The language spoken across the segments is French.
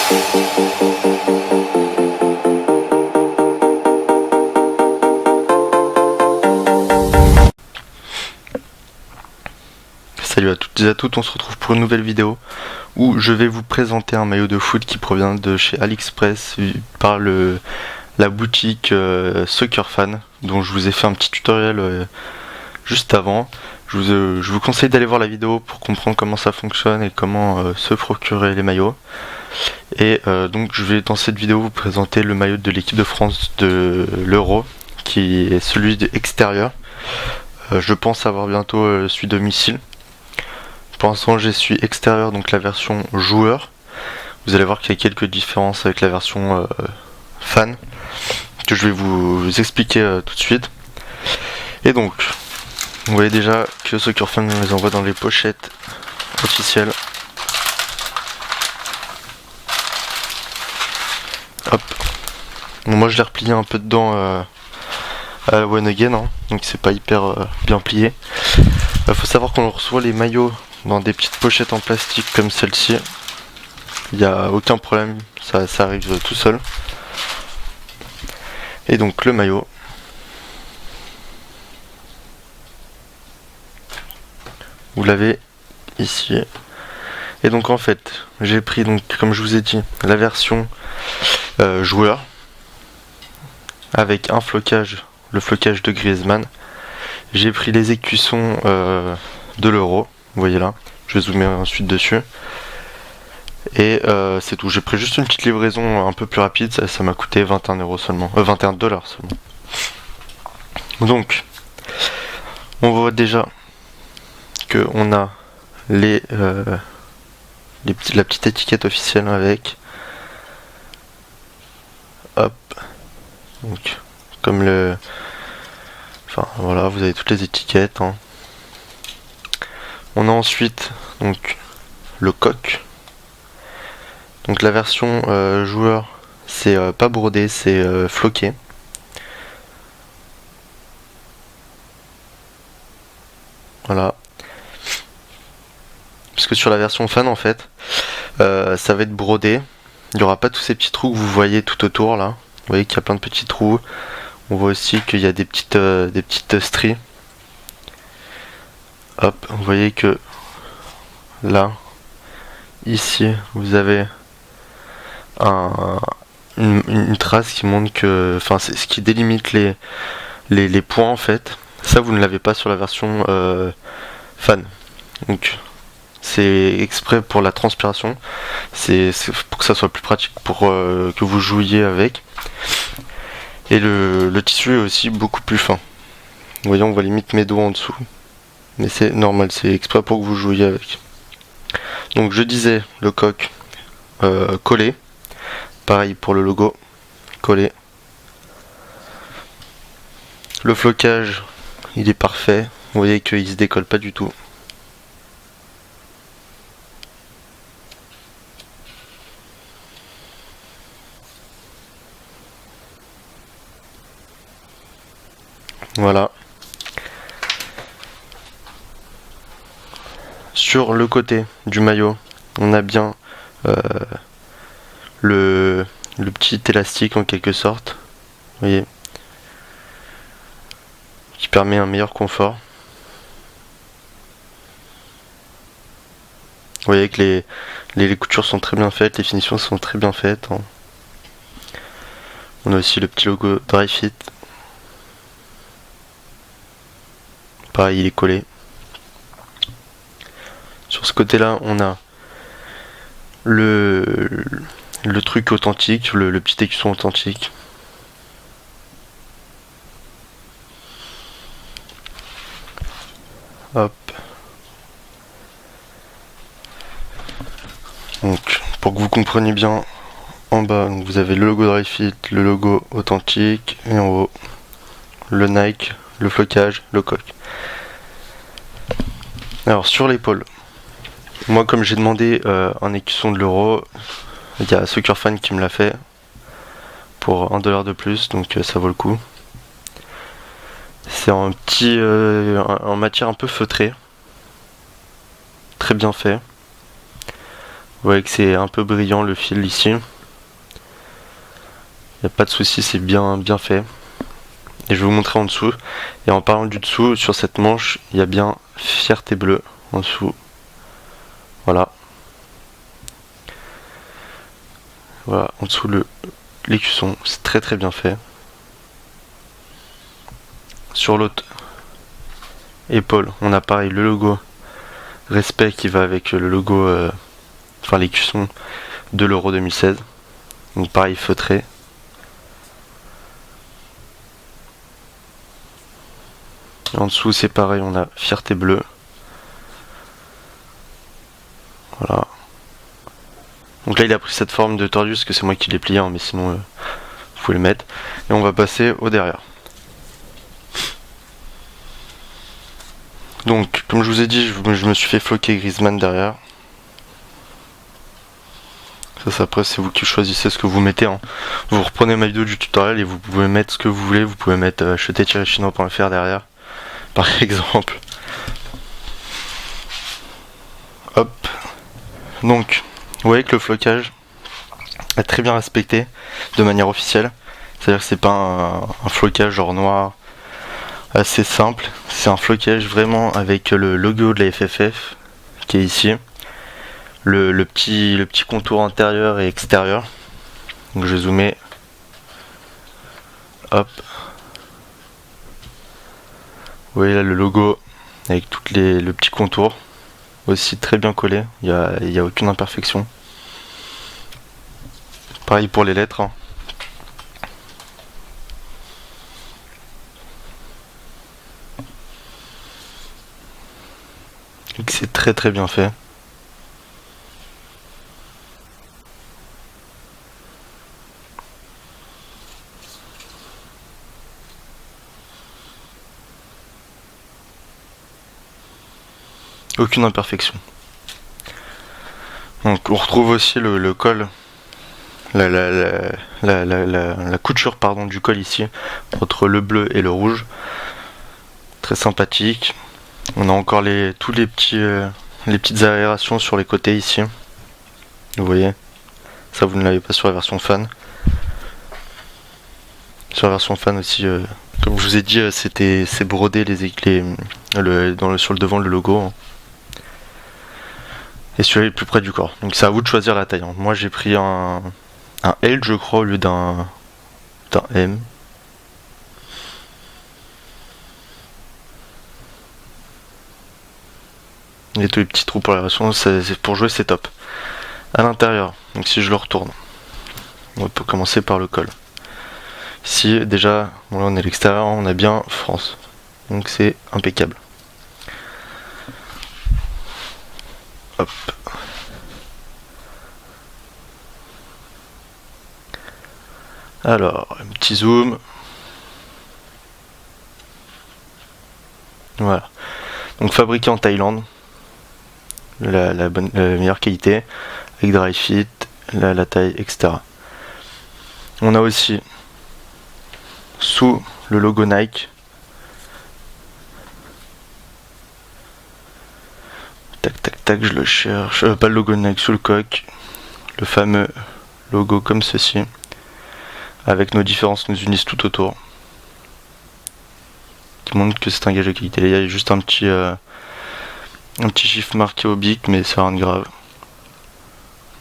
Salut à toutes et à tous, on se retrouve pour une nouvelle vidéo où je vais vous présenter un maillot de foot qui provient de chez AliExpress par la boutique Soccer Fan, dont je vous ai fait un petit tutoriel juste avant. Je vous conseille d'aller voir la vidéo pour comprendre comment ça fonctionne et comment se procurer les maillots. Et donc je vais dans cette vidéo vous présenter le maillot de l'équipe de France de l'Euro, qui est celui de extérieur. Je pense avoir bientôt celui domicile. Pour l'instant j'ai suis extérieur, donc la version joueur. Vous allez voir qu'il y a quelques différences avec la version fan, que je vais vous expliquer tout de suite. Et donc, vous voyez déjà que Soccer Fan les envoie dans les pochettes officielles. Hop. Bon, moi je l'ai replié un peu dedans à la One Again, hein, donc c'est pas hyper bien plié. Faut savoir qu'on reçoit les maillots dans des petites pochettes en plastique comme celle-ci. Il n'y a aucun problème, ça arrive tout seul. Et donc le maillot. Vous l'avez ici. Et donc en fait, j'ai pris, donc comme je vous ai dit, la version joueur avec un flocage, le flocage de Griezmann. J'ai pris les écussons de l'Euro. Vous voyez là, je vais zoomer ensuite dessus. Et c'est tout, j'ai pris juste une petite livraison un peu plus rapide, ça m'a coûté 21 € seulement, 21 $ seulement. Donc, on voit déjà que on a la petite étiquette officielle avec. Hop, donc comme le, enfin voilà, vous avez toutes les étiquettes, hein. On a ensuite donc le coq. Donc la version joueur, c'est pas brodé, c'est floqué. Voilà. Parce que sur la version fan en fait, ça va être brodé. Il n'y aura pas tous ces petits trous que vous voyez tout autour là. Vous voyez qu'il y a plein de petits trous. On voit aussi qu'il y a des petites stries. Hop, vous voyez que là, ici, vous avez une trace qui montre que, enfin, c'est ce qui délimite les points en fait. Ça, vous ne l'avez pas sur la version fan. Donc, c'est exprès pour la transpiration. C'est pour que ça soit plus pratique pour que vous jouiez avec. Et le tissu est aussi beaucoup plus fin. Vous voyez, on voit limite mes doigts en dessous. Mais c'est normal, c'est exprès pour que vous jouiez avec. Donc je disais, le coq collé. Pareil pour le logo, collé. Le flocage, il est parfait. Vous voyez qu'il se décolle pas du tout. Voilà. Sur le côté du maillot, on a bien le petit élastique en quelque sorte. Vous voyez, qui permet un meilleur confort. Vous voyez que les coutures sont très bien faites, les finitions sont très bien faites, hein. On a aussi le petit logo Dri-FIT. Pareil, il est collé. Sur ce côté-là, on a le truc authentique, le petit écusson authentique. Hop. Donc, pour que vous compreniez bien, en bas, donc vous avez le logo Dri-FIT, le logo authentique, et en haut, le Nike, le flocage, le coq. Alors, sur l'épaule, moi, comme j'ai demandé un écusson de l'Euro, il y a Soccer Fan qui me l'a fait pour 1 $ de plus, donc ça vaut le coup. C'est en en matière un peu feutrée, très bien fait. Vous voyez que c'est un peu brillant le fil ici. Il n'y a pas de souci, c'est bien fait. Et je vais vous montrer en dessous. Et en parlant du dessous, sur cette manche, il y a bien Fierté Bleue en dessous. Voilà. Voilà, en dessous l'écusson, c'est très bien fait. Sur l'autre épaule, on a pareil le logo Respect qui va avec le logo, enfin l'écusson de l'Euro 2016. Donc pareil feutré. Et en dessous c'est pareil, on a Fierté Bleue. Voilà. Donc là il a pris cette forme de tordu parce que c'est moi qui l'ai plié, hein, mais sinon vous pouvez le mettre. Et on va passer au derrière. Donc comme je vous ai dit, je me suis fait floquer Griezmann derrière. Ça après c'est vous qui choisissez ce que vous mettez, hein. Vous reprenez ma vidéo du tutoriel et vous pouvez mettre ce que vous voulez. Vous pouvez mettre acheter-chinois.fr derrière par exemple. Hop. Donc vous voyez que le flocage est très bien respecté de manière officielle. C'est-à-dire que c'est pas un flocage genre noir assez simple. C'est un flocage vraiment avec le logo de la FFF qui est ici. Le petit contour intérieur et extérieur. Donc je vais zoomer. Hop. Vous voyez là le logo avec le petit contour. Aussi très bien collé. Il y a aucune imperfection. Pareil pour les lettres, hein. C'est très bien fait. Aucune imperfection. Donc on retrouve aussi le col, la couture pardon du col ici entre le bleu et le rouge. Très sympathique. On a encore tous les petites aérations sur les côtés ici. Vous voyez, ça vous ne l'avez pas sur la version fan. Sur la version fan aussi, comme je vous ai dit, c'est brodé sur le devant le logo, hein. Et celui-là est plus près du corps. Donc c'est à vous de choisir la taille, hein. Moi j'ai pris un L je crois au lieu d'un M. Et tous les petits trous pour l'aération, pour jouer c'est top. À l'intérieur, donc si je le retourne, on peut commencer par le col. Ici déjà, bon là on est à l'extérieur, on a bien France. Donc c'est impeccable. Hop. Alors, un petit zoom. Voilà. Donc fabriqué en Thaïlande. La meilleure qualité. Avec dry fit, la taille, etc. On a aussi sous le logo Nike. Tac, je le cherche. Pas le logo Nike, sous le coq. Le fameux logo comme ceci. Avec nos différences nous unissent tout autour. Qui montre que c'est un gage de qualité. Il y a juste un petit chiffre marqué au bic, mais c'est rien de grave.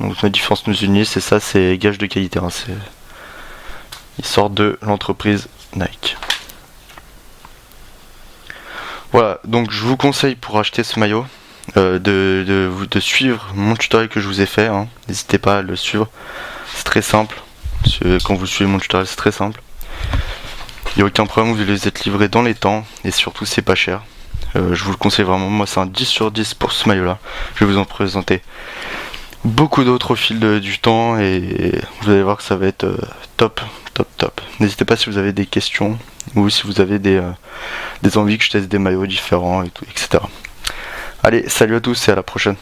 Donc nos différences nous unissent et ça c'est gage de qualité, hein. Il sort de l'entreprise Nike. Voilà, donc je vous conseille pour acheter ce maillot de suivre mon tutoriel que je vous ai fait, hein. N'hésitez pas à le suivre, c'est très simple. Quand vous suivez mon tutoriel c'est très simple. Il n'y a aucun problème, vous allez être livré dans les temps et surtout c'est pas cher. Je vous le conseille vraiment, moi c'est un 10 sur 10 pour ce maillot là. Je vais vous en présenter beaucoup d'autres au fil du temps et vous allez voir que ça va être top. N'hésitez pas si vous avez des questions ou si vous avez des envies que je teste des maillots différents et tout, etc. Allez, salut à tous et à la prochaine.